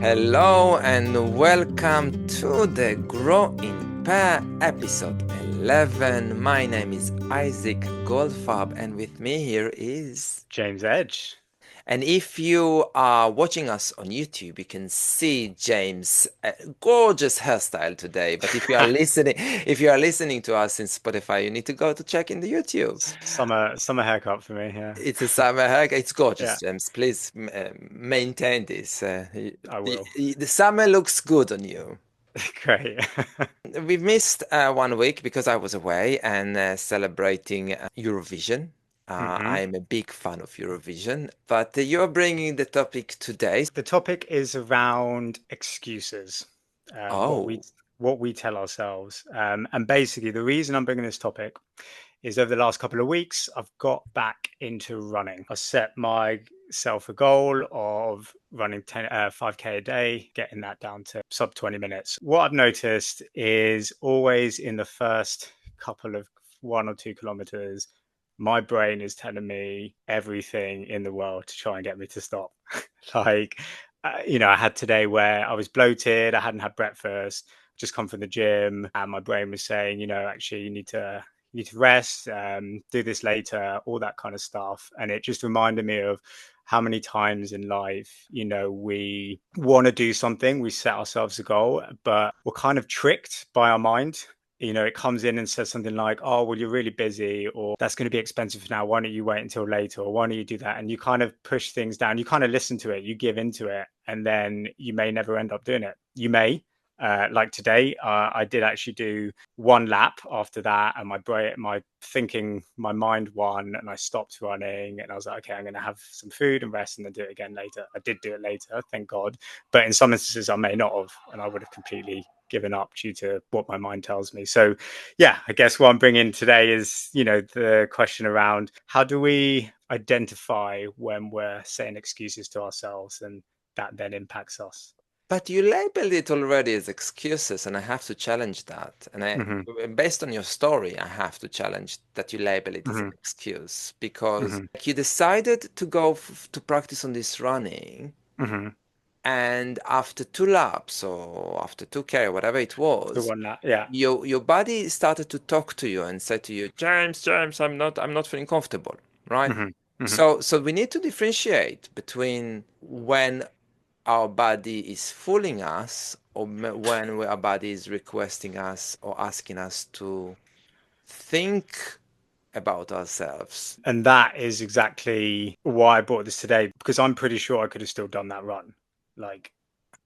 Hello and welcome to the Grow in Pair episode 11. My name is Isaac Goldfarb and with me here is... James Edge. And if you are watching us on YouTube, you can see James' gorgeous hairstyle today. But if you are listening to us in Spotify, you need to go to check in the YouTube. Summer haircut for me, yeah. It's a summer haircut. It's gorgeous, Yeah, James. Please maintain this. I will. The summer looks good on you. Great. We've missed 1 week because I was away and celebrating Eurovision. hmm I'm a big fan of Eurovision, but you're bringing the topic today. The topic is around excuses, what we Oh, tell ourselves. And basically, the reason I'm bringing this topic is over the last couple of weeks, I've got back into running. I set myself a goal of running 5K a day, getting that down to sub 20 minutes. What I've noticed is always in the first couple of 1 or 2 kilometers, my brain is telling me everything in the world to try and get me to stop. like, I had today where I was bloated, I hadn't had breakfast, just come from the gym, and my brain was saying, actually, you need to rest, do this later, all that kind of stuff. And it just reminded me of how many times in life, we want to do something, we set ourselves a goal, but we're kind of tricked by our mind. It comes in and says something like, oh, well, you're really busy, or that's going to be expensive now. Why don't you wait until later? Or why don't you do that? And you kind of push things down. You kind of listen to it, you give into it, and then you may never end up doing it. You may, like today, I did actually do one lap after that, and my mind won, and I stopped running, and I was like, okay, I'm going to have some food and rest, and then do it again later. I did do it later, thank God. But in some instances, I may not have, and I would have completely given up due to what my mind tells me. So, yeah, I guess what I'm bringing today is, the question around how do we identify when we're saying excuses to ourselves, and that then impacts us. but you labeled it already as excuses, and I have to challenge that. hmm Based on your story, I have to challenge that you label it as an hmm excuse because hmm you decided to go to practice on this running. hmm And after 2 laps or after 2K or whatever it The was, one that, yeah. your body started to talk to you and said to you, James, I'm not feeling comfortable, right? hmm hmm So we need to differentiate between when our body is fooling us or when our body is requesting us or asking us to think about ourselves. And that is exactly why I brought this today, because I'm pretty sure I could have still done that run. Like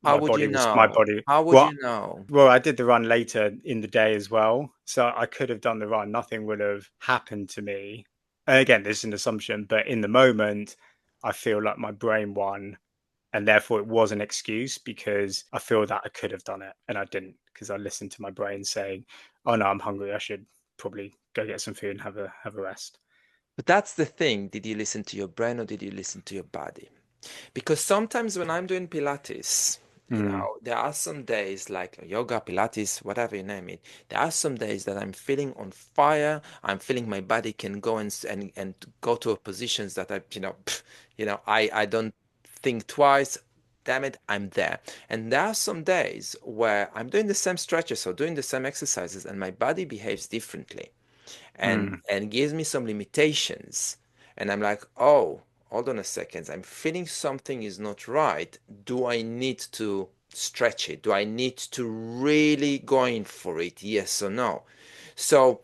How my would you body was my know? body. How would Well, you know? well, I did the run later in the day as well, so I could have done the run. Nothing would have happened to me. And again, this is an assumption, but in the moment, I feel like my brain won, and therefore it was an excuse because I feel that I could have done it and I didn't because I listened to my brain saying, "Oh no, I'm hungry. I should probably go get some food and have a rest." But that's the thing. Did you listen to your brain or did you listen to your body? Because sometimes when I'm doing Pilates, Mm, there are some days like yoga, Pilates, whatever you name it. There are some days that I'm feeling on fire. I'm feeling my body can go and go to positions that I don't think twice. Damn it, I'm there. And there are some days where I'm doing the same stretches or doing the same exercises, and my body behaves differently and mm, gives me some limitations. And I'm like, oh, hold on a second. I'm feeling something is not right. Do I need to stretch it? Do I need to really go in for it? Yes or no? So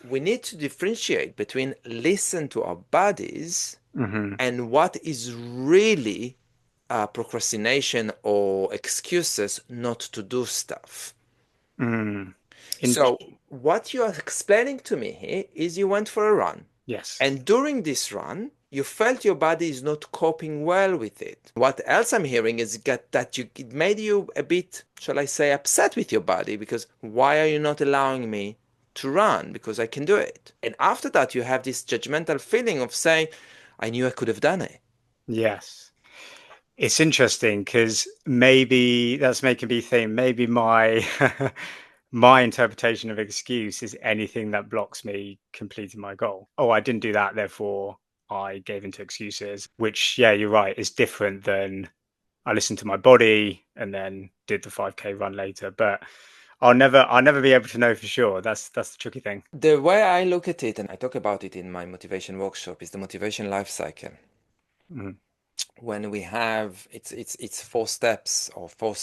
we need to differentiate between listen to our bodies hmm and what is really procrastination or excuses not to do stuff. mm. In, So, what you are explaining to me here is you went for a run. yes. And during this run, you felt your body is not coping well with it. What else I'm hearing is it made you a bit, shall I say, upset with your body because why are you not allowing me to run? Because I can do it. And after that, you have this judgmental feeling of saying, I knew I could have done it. Yes. It's interesting because maybe that's making me think maybe my my interpretation of excuse is anything that blocks me completing my goal. Oh, I didn't do that, therefore I gave into excuses, which, yeah, you're right, is different than I listened to my body and then did the 5K run later. But I'll never be able to know for sure. That's the tricky thing. The way I look at it, and I talk about it in my motivation workshop, is the motivation life cycle. Mm-hmm. When we have it's four steps or four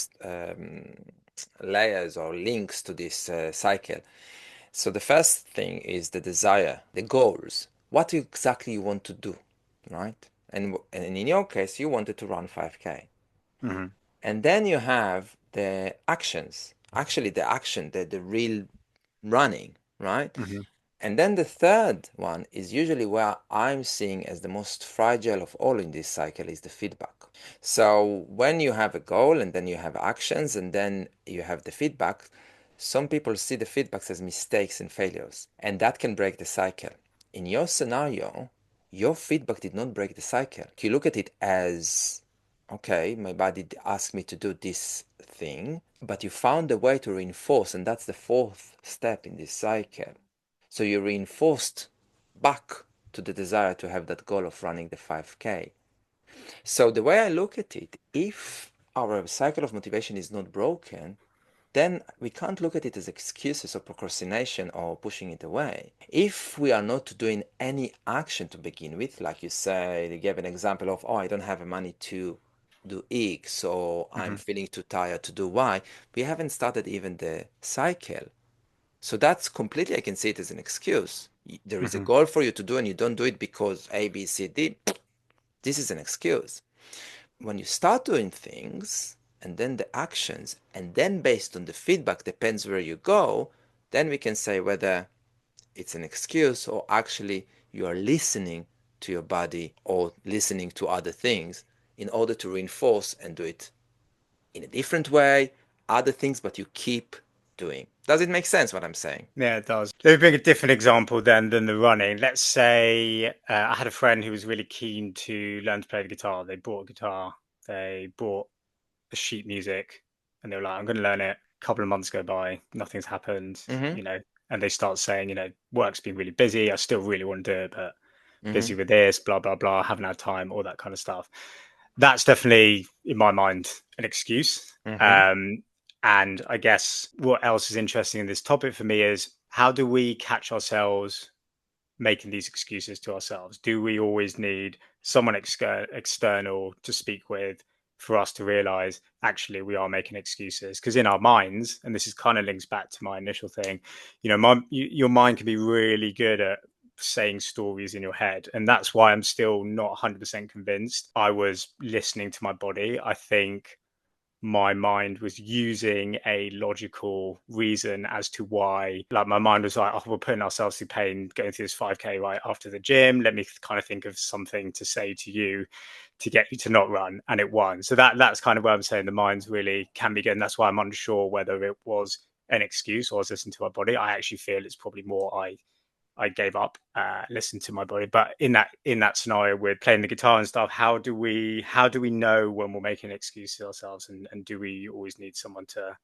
layers or links to this cycle. So the first thing is the desire, the goals. What exactly you want to do, right? And in your case, you wanted to run 5K. Mm-hmm. And then you have the actions, actually the action, the real running, right? Mm-hmm. And then the third one is usually where I'm seeing as the most fragile of all in this cycle is the feedback. So when you have a goal and then you have actions and then you have the feedback, some people see the feedbacks as mistakes and failures, and that can break the cycle. In your scenario, your feedback did not break the cycle. You look at it as, okay, my body asked me to do this thing, but you found a way to reinforce, and that's the fourth step in this cycle. So you reinforced back to the desire to have that goal of running the 5K. So the way I look at it, if our cycle of motivation is not broken, then we can't look at it as excuses or procrastination or pushing it away. If we are not doing any action to begin with, like you said, you gave an example of, oh, I don't have money to do X, or I'm Mm-hmm. feeling too tired to do Y, we haven't started even the cycle. So that's completely, I can see it as an excuse. There is a Mm-hmm. goal for you to do and you don't do it because A, B, C, D. This is an excuse. When you start doing things and then the actions, and then based on the feedback, depends where you go, then we can say whether it's an excuse or actually you are listening to your body or listening to other things in order to reinforce and do it in a different way, other things, but you keep doing. Does it make sense what I'm saying? Yeah, it does. Let me bring a different example then than the running. Let's say I had a friend who was really keen to learn to play the guitar. They bought a guitar, they bought the sheet music, and they were like, I'm going to learn it. A couple of months go by, nothing's happened, Mm-hmm. and they start saying, work's been really busy. I still really want to do it, but Mm-hmm. busy with this, blah, blah, blah, haven't had time, all that kind of stuff. That's definitely, in my mind, an excuse. Mm-hmm. And I guess what else is interesting in this topic for me is how do we catch ourselves making these excuses to ourselves? Do we always need someone external to speak with for us to realize actually we are making excuses? Because in our minds, and this is kind of links back to my initial thing, your mind can be really good at saying stories in your head, and that's why I'm still not 100% convinced I was listening to my body. I think my mind was using a logical reason as to why, like my mind was like, oh, we're putting ourselves through pain going through this 5K right after the gym, let me kind of think of something to say to you to get you to not run, and it won. So that's kind of where I'm saying the mind's really can be good, and that's why I'm unsure whether it was an excuse or I was listening to my body. I actually feel it's probably more I gave up, listened to my body. But in that scenario with playing the guitar and stuff, how do we know when we're making an excuse to ourselves, and do we always need someone to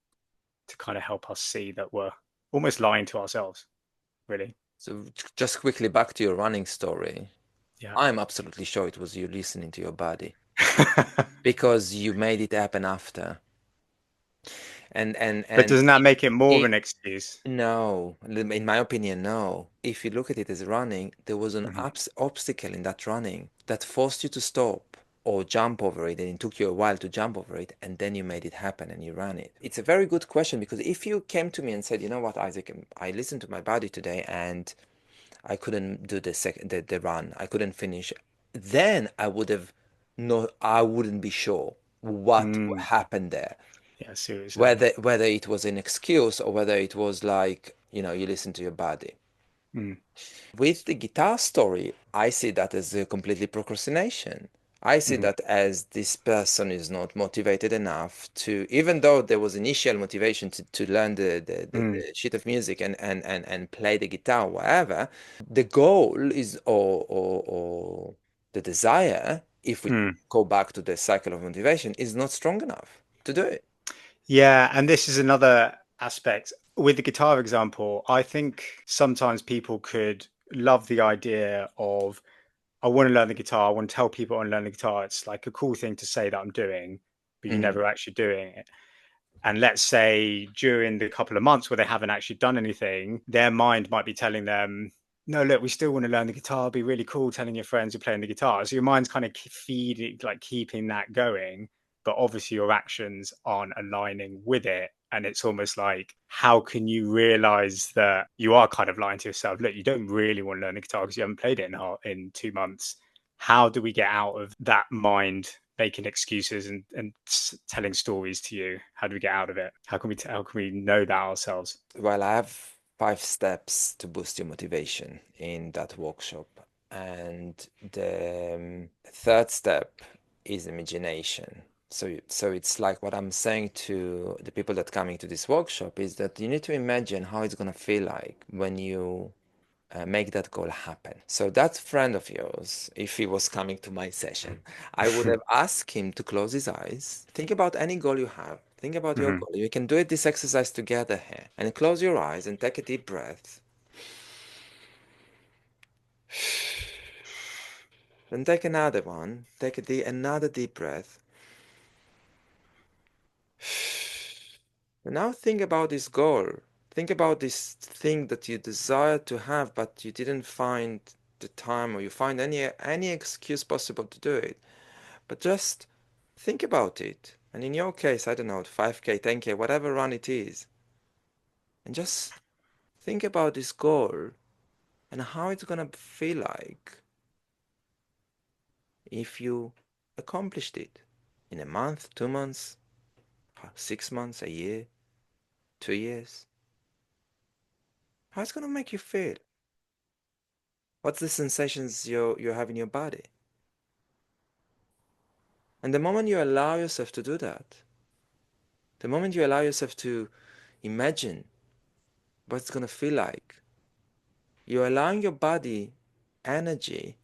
kind of help us see that we're almost lying to ourselves, really? So just quickly back to your running story. Yeah. I'm absolutely sure it was you listening to your body because you made it happen after. But And doesn't that make it more of it, an excuse? no, in my opinion, no. If you look at it as running, there was an Mm-hmm. obstacle in that running that forced you to stop or jump over it, and it took you a while to jump over it, and then you made it happen and you ran it. It's a very good question because if you came to me and said, you know what, Isaac, I listened to my body today and I couldn't do the run, I couldn't finish, then I would have no, I wouldn't be sure what Mm. happened there, Yeah, I see what you're saying. whether it was an excuse or whether it was like, you listen to your body. Mm. With the guitar story, I see that as a completely procrastination. I see Mm-hmm. that as this person is not motivated enough to, even though there was initial motivation to learn Mm. the sheet of music and play the guitar, whatever, the goal is, or the desire, if we Mm. go back to the cycle of motivation, is not strong enough to do it. Yeah, and this is another aspect. With the guitar example, I think sometimes people could love the idea of, I want to learn the guitar, I want to tell people I want to learn the guitar. It's like a cool thing to say that I'm doing. but you're Mm-hmm. never actually doing it. And let's say during the couple of months where they haven't actually done anything, their mind might be telling them, no, look, we still want to learn the guitar. It'd be really cool telling your friends you're playing the guitar. So your mind's kind of feeding, like keeping that going. But obviously your actions aren't aligning with it. And it's almost like, how can you realize that you are kind of lying to yourself? Look, you don't really want to learn the guitar because you haven't played it in 2 months. How do we get out of that mind making excuses and telling stories to you? How do we get out of it? How can we know that ourselves? Well, I have 5 steps to boost your motivation in that workshop. And the third step is imagination. So it's like what I'm saying to the people that coming to this workshop is that you need to imagine how it's gonna feel like when you make that goal happen. So that friend of yours, if he was coming to my session, I would have asked him to close his eyes. Think about any goal you have. Think about your Mm-hmm. goal. We can do it this exercise together here. And close your eyes and take a deep breath. Then take another one. Take another deep breath. And now think about this goal. Think about this thing that you desire to have, but you didn't find the time or you find any excuse possible to do it. But just think about it. And in your case, I don't know, 5K, 10K, whatever run it is. And just think about this goal and how it's gonna feel like if you accomplished it in a month, 2 months, 6 months, a year, 2 years. How it's gonna make you feel? What's the sensations you have in your body? And the moment you allow yourself to do that, the moment you allow yourself to imagine what it's gonna feel like, you're allowing your body energy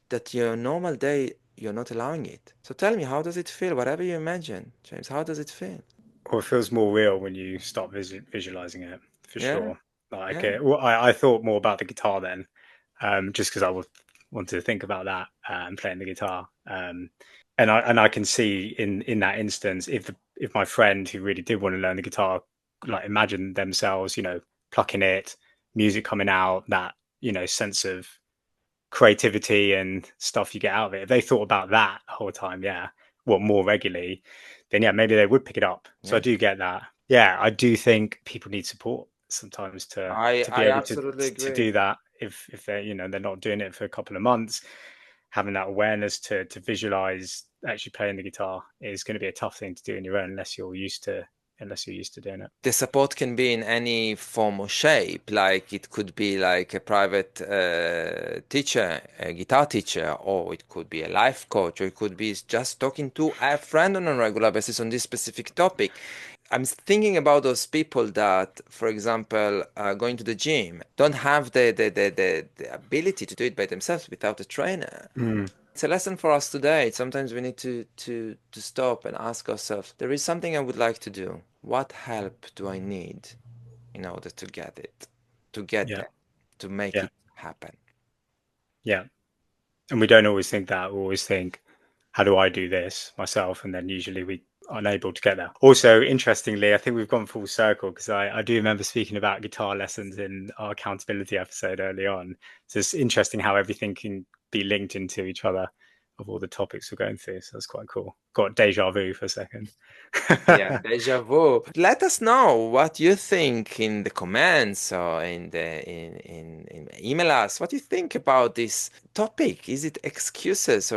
that your normal day you're not allowing it. So tell me, how does it feel? Whatever you imagine, James, how does it feel? Or it feels more real when you start visualizing it, for Yeah, sure. Like, yeah. well, I thought more about the guitar then, just because wanted to think about that and playing the guitar. And I can see in that instance, if my friend who really did want to learn the guitar, like imagine themselves, plucking it, music coming out, that sense of creativity and stuff you get out of it. If they thought about that the whole time, yeah, what more regularly, then yeah, maybe they would pick it up. So I Yeah. do get that. Yeah, I do think people need support sometimes I to be I able absolutely to agree. do that. If they're they're not doing it for a couple of months, having that awareness to visualize actually playing the guitar is going to be a tough thing to do on your own unless you're used to doing it. The support can be in any form or shape. Like it could be like a private teacher, a guitar teacher, or it could be a life coach, or it could be just talking to a friend on a regular basis on this specific topic. I'm thinking about those people that, for example, going to the gym, don't have the ability to do it by themselves without a trainer. Mm, It's a lesson for us today. Sometimes we need to stop and ask ourselves, there is something I would like to do. What help do I need in order to get it, to get yeah, there, to make yeah, it happen? yeah. And we don't always think that. We always think, how do I do this myself? And then usually we are unable to get there. Also, interestingly, I think we've gone full circle because I do remember speaking about guitar lessons in our accountability episode early on. So it's interesting how everything can be linked into each other of all the topics we're going through. So that's quite cool. Got deja vu for a second. Yeah, deja vu. Let us know what you think in the comments or in email us. What you think about this topic? Is it excuses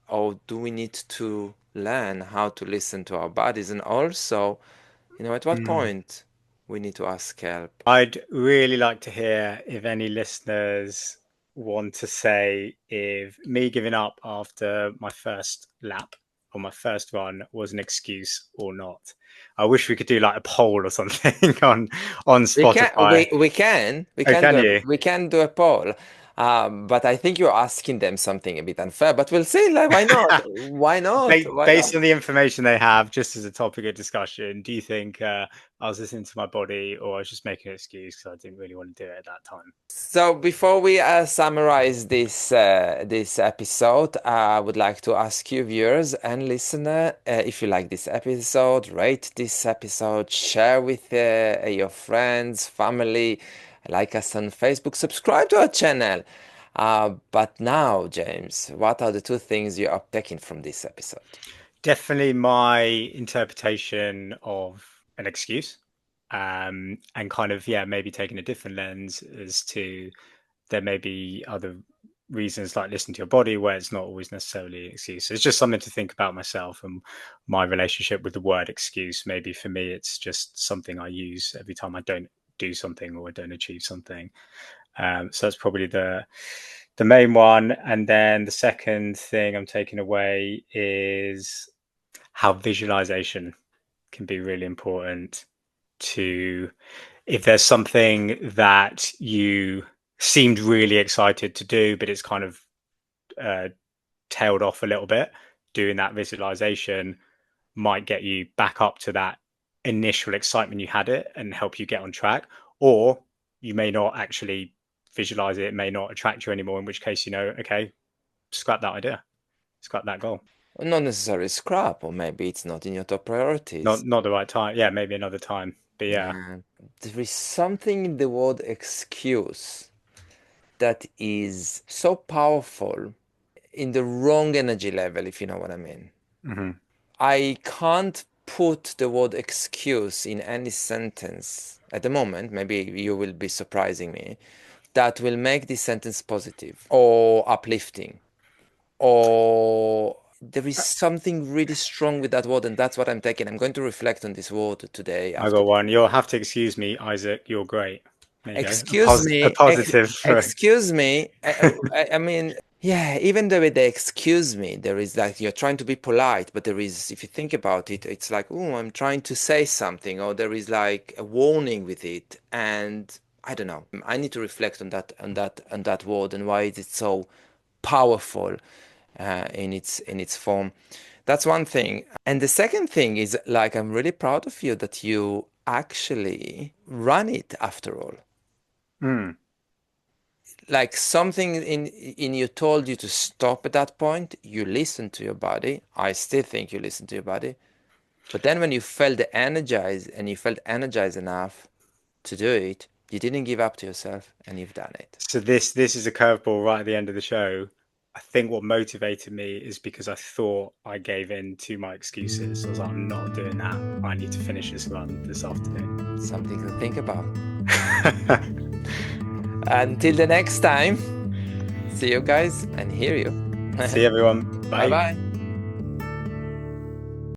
or do we need to learn how to listen to our bodies? And also, at what Mm. point we need to ask help? I'd really like to hear if any listeners want to say if me giving up after my first lap or my first run was an excuse or not. I wish we could do like a poll or something on We can Spotify. we can we Oh, can can do you? we can do a poll. But I think you're asking them something a bit unfair. But we'll see. Like, why not? Why not? Why not? Based on the information they have, just as a topic of discussion, do you think I was listening to my body, or I was just making an excuse because I didn't really want to do it at that time? So before we summarize this episode, I would like to ask you, viewers and listener, if you like this episode, rate this episode, share with your friends, family, like us on Facebook, subscribe to our channel. But now, James, what are the two things you are taking from this episode? Definitely my interpretation of an excuse, and kind of, yeah, maybe taking a different lens as to there may be other reasons like listening to your body where it's not always necessarily an excuse. So it's just something to think about myself and my relationship with the word excuse. Maybe for me, it's just something I use every time I don't do something or I don't achieve something. So that's probably the main one. And then the second thing I'm taking away is how visualization can be really important to, if there's something that you seemed really excited to do, but it's kind of tailed off a little bit, doing that visualization might get you back up to that initial excitement you had it and help you get on track. Or you may not actually visualize it, it may not attract you anymore, in which case, okay, scrap that idea, scrap that goal. Not necessarily scrap, or maybe it's not in your top priorities. Not the right time. Yeah, maybe another time. But yeah. Yeah, there is something in the word excuse that is so powerful in the wrong energy level, if you know what I mean. Mm-hmm. I can't put the word excuse in any sentence at the moment, maybe you will be surprising me, that will make this sentence positive or uplifting, or there is something really strong with that word, and that's what I'm taking. I'm going to reflect on this word today I after got this. one. You'll have to excuse me, Isaac. You're great. There you go. Excuse A me, positive for. excuse me. I mean, yeah, even though they excuse me, there is like you're trying to be polite, but there is, if you think about it, it's like, oh, I'm trying to say something, or there is like a warning with it, and I don't know. I need to reflect on that word and why is it so powerful in its form. That's one thing. And the second thing is like I'm really proud of you that you actually run it after all. Mm. Like something in you told you to stop at that point, you listened to your body. I still think you listened to your body. But then when you felt energized and you felt energized enough to do it, you didn't give up to yourself and you've done it. So this is a curveball right at the end of the show. I think what motivated me is because I thought I gave in to my excuses. I was like, I'm not doing that. I need to finish this run this afternoon. Something to think about. Until the next time, see you guys and hear you. See everyone. Bye Bye. bye.